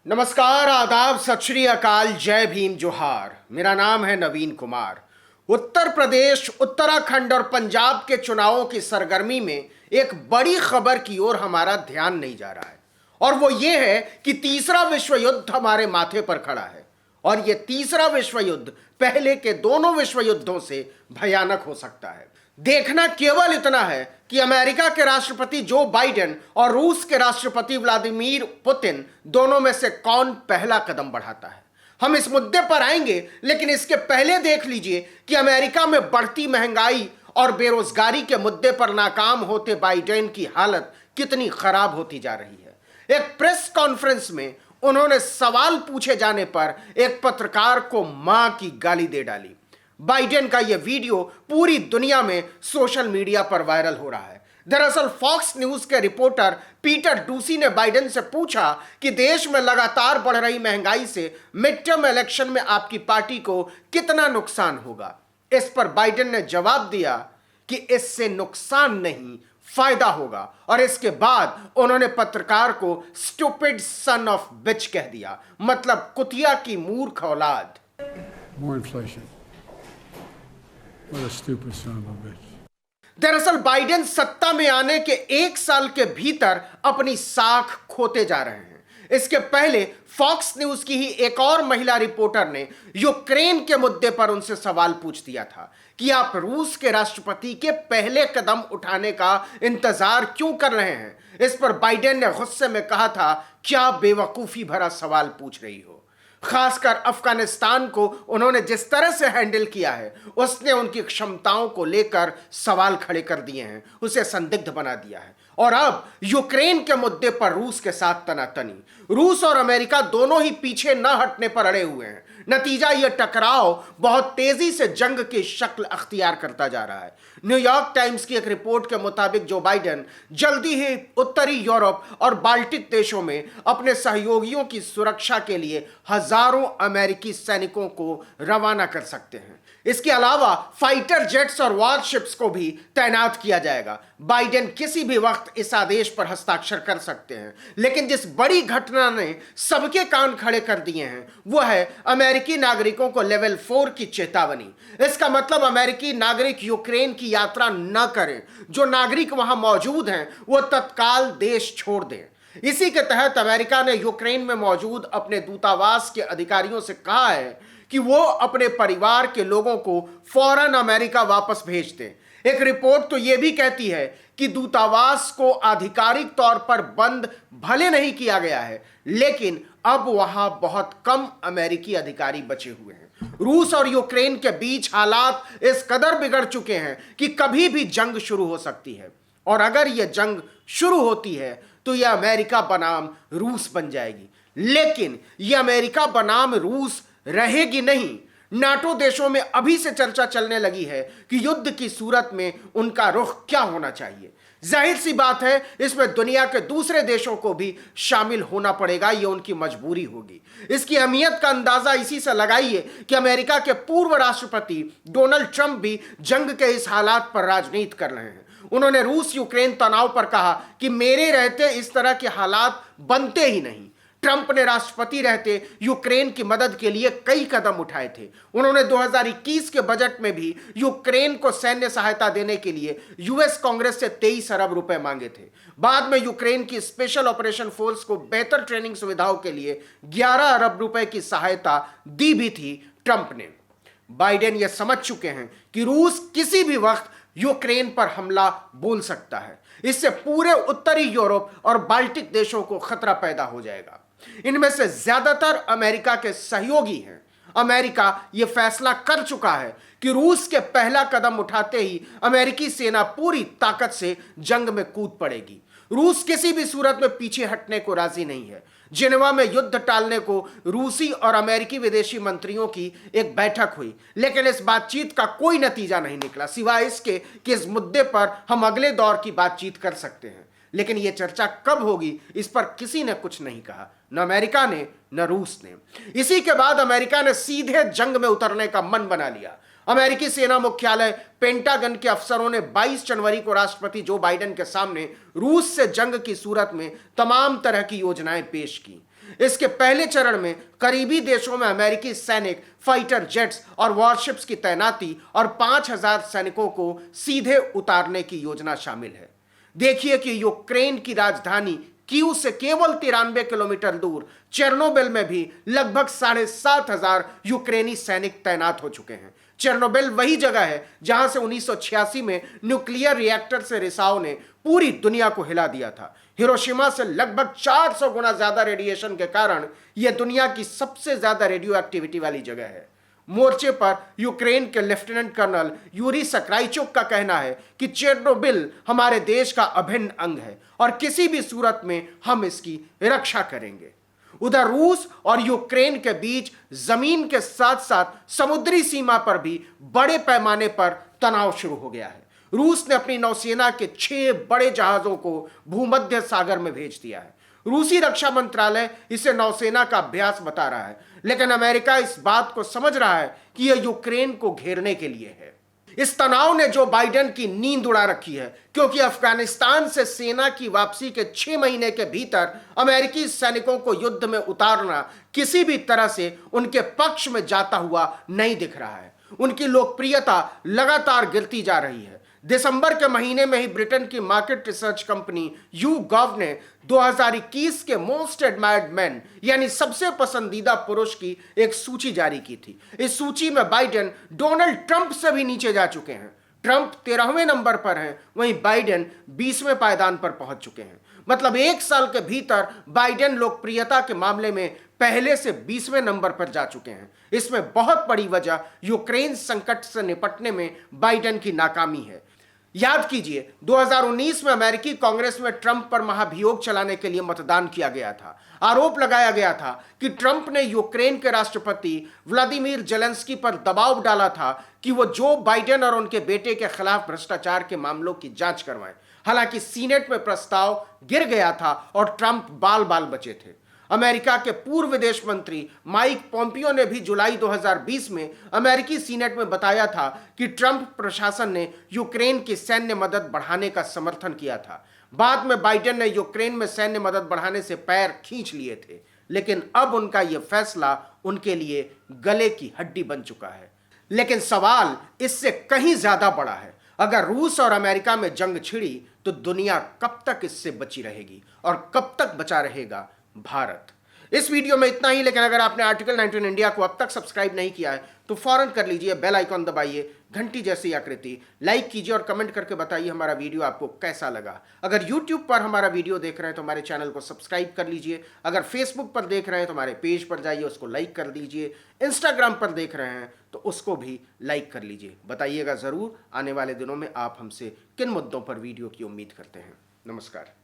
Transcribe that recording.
नमस्कार, आदाब, सत श्री अकाल, जय भीम, जोहार। मेरा नाम है नवीन कुमार। उत्तर प्रदेश, उत्तराखंड और पंजाब के चुनावों की सरगर्मी में एक बड़ी खबर की ओर हमारा ध्यान नहीं जा रहा है, और वो ये है कि तीसरा विश्व युद्ध हमारे माथे पर खड़ा है। और ये तीसरा विश्व युद्ध पहले के दोनों विश्व युद्धों से भयानक हो सकता है। देखना केवल इतना है कि अमेरिका के राष्ट्रपति जो बाइडेन और रूस के राष्ट्रपति व्लादिमीर पुतिन दोनों में से कौन पहला कदम बढ़ाता है। हम इस मुद्दे पर आएंगे, लेकिन इसके पहले देख लीजिए कि अमेरिका में बढ़ती महंगाई और बेरोजगारी के मुद्दे पर नाकाम होते बाइडेन की हालत कितनी खराब होती जा रही है। एक प्रेस कॉन्फ्रेंस में उन्होंने सवाल पूछे जाने पर एक पत्रकार को मां की गाली दे डाली। बाइडेन का यह वीडियो पूरी दुनिया में सोशल मीडिया पर वायरल हो रहा है। दरअसल फॉक्स न्यूज के रिपोर्टर पीटर डूसी ने बाइडेन से पूछा कि देश में लगातार बढ़ रही महंगाई से मिड टर्म इलेक्शन में आपकी पार्टी को कितना नुकसान होगा। इस पर बाइडेन ने जवाब दिया कि इससे नुकसान नहीं, फायदा होगा। और इसके बाद उन्होंने पत्रकार को स्टूपिड सन ऑफ बिच कह दिया, मतलब कुतिया की मूर्ख औलाद। What a stupid son of a bitch. दरअसल बाइडेन सत्ता में आने के एक साल के भीतर अपनी साख खोते जा रहे हैं। इसके पहले फॉक्स न्यूज की ही एक और महिला रिपोर्टर ने यूक्रेन के मुद्दे पर उनसे सवाल पूछ दिया था कि आप रूस के राष्ट्रपति के पहले कदम उठाने का इंतजार क्यों कर रहे हैं। इस पर बाइडेन ने गुस्से में कहा था, क्या बेवकूफी भरा सवाल पूछ रही हो। खासकर अफगानिस्तान को उन्होंने जिस तरह से हैंडल किया है, उसने उनकी क्षमताओं को लेकर सवाल खड़े कर दिए हैं, उसे संदिग्ध बना दिया है। और अब यूक्रेन के मुद्दे पर रूस के साथ तनातनी। रूस और अमेरिका दोनों ही पीछे न हटने पर अड़े हुए हैं। नतीजा यह टकराव बहुत तेजी से जंग की शक्ल अख्तियार करता जा रहा है। न्यूयॉर्क टाइम्स की एक रिपोर्ट के मुताबिक जो बाइडेन जल्दी ही उत्तरी यूरोप और बाल्टिक देशों में अपने सहयोगियों की सुरक्षा के लिए हजारों अमेरिकी सैनिकों को रवाना कर सकते हैं। इसके अलावा फाइटर जेट्स और वॉरशिप्स को भी तैनात किया जाएगा। बाइडेन किसी भी वक्त इस आदेश पर हस्ताक्षर कर सकते हैं, लेकिन जिस बड़ी घटना ने सबके कान खड़े कर दिए हैं वह है अमेरिकी नागरिकों को लेवल 4 की चेतावनी। इसका मतलब अमेरिकी नागरिक यूक्रेन की यात्रा न करें। जो नागरिक वहां मौजूद हैं वो तत्काल देश छोड़ दें। इसी के तहत अमेरिका ने यूक्रेन में मौजूद अपने दूतावास के अधिकारियों से कहा है कि वो अपने परिवार के लोगों को फौरन अमेरिका वापस भेज दें। एक रिपोर्ट तो यह भी कहती है कि दूतावास को आधिकारिक तौर पर बंद भले नहीं किया गया है, लेकिन अब वहां बहुत कम अमेरिकी अधिकारी बचे हुए हैं। रूस और यूक्रेन के बीच हालात इस कदर बिगड़ चुके हैं कि कभी भी जंग शुरू हो सकती है, और अगर यह जंग शुरू होती है तो यह अमेरिका बनाम रूस बन जाएगी। लेकिन यह अमेरिका बनाम रूस रहेगी नहीं। नाटो देशों में अभी से चर्चा चलने लगी है कि युद्ध की सूरत में उनका रुख क्या होना चाहिए। जाहिर सी बात है, इसमें दुनिया के दूसरे देशों को भी शामिल होना पड़ेगा, यह उनकी मजबूरी होगी। इसकी अहमियत का अंदाजा इसी से लगाइए कि अमेरिका के पूर्व राष्ट्रपति डोनाल्ड ट्रंप भी जंग के इस हालात पर राजनीति कर रहे हैं। उन्होंने रूस यूक्रेन तनाव पर कहा कि मेरे रहते इस तरह के हालात बनते ही नहीं। ट्रंप ने राष्ट्रपति रहते यूक्रेन की मदद के लिए कई कदम उठाए थे। उन्होंने 2021 के बजट में भी यूक्रेन को सैन्य सहायता देने के लिए यूएस कांग्रेस से 23 अरब रुपए मांगे थे। बाद में यूक्रेन की स्पेशल ऑपरेशन फोर्स को बेहतर ट्रेनिंग सुविधाओं के लिए 11 अरब रुपए की सहायता दी भी थी ट्रंप ने। बाइडेन यह समझ चुके हैं कि रूस किसी भी वक्त यूक्रेन पर हमला बोल सकता है। इससे पूरे उत्तरी यूरोप और बाल्टिक देशों को खतरा पैदा हो जाएगा। इनमें से ज्यादातर अमेरिका के सहयोगी हैं। अमेरिका यह फैसला कर चुका है कि रूस के पहला कदम उठाते ही अमेरिकी सेना पूरी ताकत से जंग में कूद पड़ेगी। रूस किसी भी सूरत में पीछे हटने को राजी नहीं है। जिनेवा में युद्ध टालने को रूसी और अमेरिकी विदेशी मंत्रियों की एक बैठक हुई, लेकिन इस बातचीत का कोई नतीजा नहीं निकला, सिवाय इसके कि इस मुद्दे पर हम अगले दौर की बातचीत कर सकते हैं। लेकिन यह चर्चा कब होगी, इस पर किसी ने कुछ नहीं कहा, न अमेरिका ने न रूस ने। इसी के बाद अमेरिका ने सीधे जंग में उतरने का मन बना लिया। अमेरिकी सेना मुख्यालय पेंटागन के अफसरों ने 22 जनवरी को राष्ट्रपति जो बाइडेन के सामने रूस से जंग की सूरत में तमाम तरह की योजनाएं पेश की। इसके पहले चरण में करीबी देशों में अमेरिकी सैनिक, फाइटर जेट्स और वॉरशिप्स की तैनाती और 5,000 सैनिकों को सीधे उतारने की योजना शामिल है। देखिए कि यूक्रेन की राजधानी कीव से केवल 93 किलोमीटर दूर चेर्नोबिल में भी लगभग 7,500 यूक्रेनी सैनिक तैनात हो चुके हैं। चेर्नोबिल वही जगह है जहां से 1986 में न्यूक्लियर रिएक्टर से रिसाव ने पूरी दुनिया को हिला दिया था। हिरोशिमा से लगभग 400 गुना ज्यादा रेडिएशन के कारण यह दुनिया की सबसे ज्यादा रेडियो एक्टिविटी वाली जगह है। मोर्चे पर यूक्रेन के लेफ्टिनेंट कर्नल यूरी सक्राइचुक का कहना है कि चेर्नोबिल हमारे देश का अभिन्न अंग है और किसी भी सूरत में हम इसकी रक्षा करेंगे। उधर रूस और यूक्रेन के बीच जमीन के साथ साथ समुद्री सीमा पर भी बड़े पैमाने पर तनाव शुरू हो गया है। रूस ने अपनी नौसेना के 6 बड़े जहाजों को भूमध्य सागर में भेज दिया है। रूसी रक्षा मंत्रालय इसे नौसेना का अभ्यास बता रहा है, लेकिन अमेरिका इस बात को समझ रहा है कि यह यूक्रेन को घेरने के लिए है। इस तनाव ने जो बाइडेन की नींद उड़ा रखी है, क्योंकि अफगानिस्तान से सेना की वापसी के 6 महीने के भीतर अमेरिकी सैनिकों को युद्ध में उतारना किसी भी तरह से उनके पक्ष में जाता हुआ नहीं दिख रहा है। उनकी लोकप्रियता लगातार गिरती जा रही है। दिसंबर के महीने में ही ब्रिटेन की मार्केट रिसर्च कंपनी YouGov ने 2021 के मोस्ट एडमायर्ड मैन यानी सबसे पसंदीदा पुरुष की एक सूची जारी की थी। इस सूची में बाइडेन डोनाल्ड ट्रंप से भी नीचे जा चुके हैं। ट्रंप 13वें नंबर पर हैं, वहीं बाइडेन 20वें पायदान पर पहुंच चुके हैं। मतलब 1 साल के भीतर बाइडेन लोकप्रियता के मामले में पहले से 20वें नंबर पर जा चुके हैं। इसमें बहुत बड़ी वजह यूक्रेन संकट से निपटने में बाइडेन की नाकामी है। याद कीजिए 2019 में अमेरिकी कांग्रेस में ट्रंप पर महाभियोग चलाने के लिए मतदान किया गया था। आरोप लगाया गया था कि ट्रंप ने यूक्रेन के राष्ट्रपति व्लादिमीर जेलेंस्की पर दबाव डाला था कि वो जो बाइडेन और उनके बेटे के खिलाफ भ्रष्टाचार के मामलों की जांच करवाएं। हालांकि सीनेट में प्रस्ताव गिर गया था और ट्रंप बाल बाल बचे थे। अमेरिका के पूर्व विदेश मंत्री माइक पोम्पियो ने भी जुलाई 2020 में अमेरिकी सीनेट में बताया था कि ट्रंप प्रशासन ने यूक्रेन की सैन्य मदद बढ़ाने का समर्थन किया था। बाद में बाइडेन ने यूक्रेन में सैन्य मदद बढ़ाने से पैर खींच लिए थे, लेकिन अब उनका यह फैसला उनके लिए गले की हड्डी बन चुका है। लेकिन सवाल इससे कहीं ज्यादा बड़ा है। अगर रूस और अमेरिका में जंग छिड़ी तो दुनिया कब तक इससे बची रहेगी और कब तक बचा रहेगा भारत। इस वीडियो में इतना ही, लेकिन अगर आपने आर्टिकल 19 इंडिया को अब तक सब्सक्राइब नहीं किया है तो फौरन कर लीजिए, बेल आइकॉन दबाइए, घंटी जैसी आकृति, लाइक कीजिए और कमेंट करके बताइए हमारा वीडियो आपको कैसा लगा। अगर YouTube पर हमारा वीडियो देख रहे हैं तो हमारे चैनल को सब्सक्राइब कर लीजिए। अगर Facebook पर देख रहे हैं तो हमारे पेज पर जाइए, उसको लाइक कर दीजिए। Instagram पर देख रहे हैं तो उसको भी लाइक कर लीजिए। बताइएगा ज़रूर आने वाले दिनों में आप हमसे किन मुद्दों पर वीडियो की उम्मीद करते हैं। नमस्कार।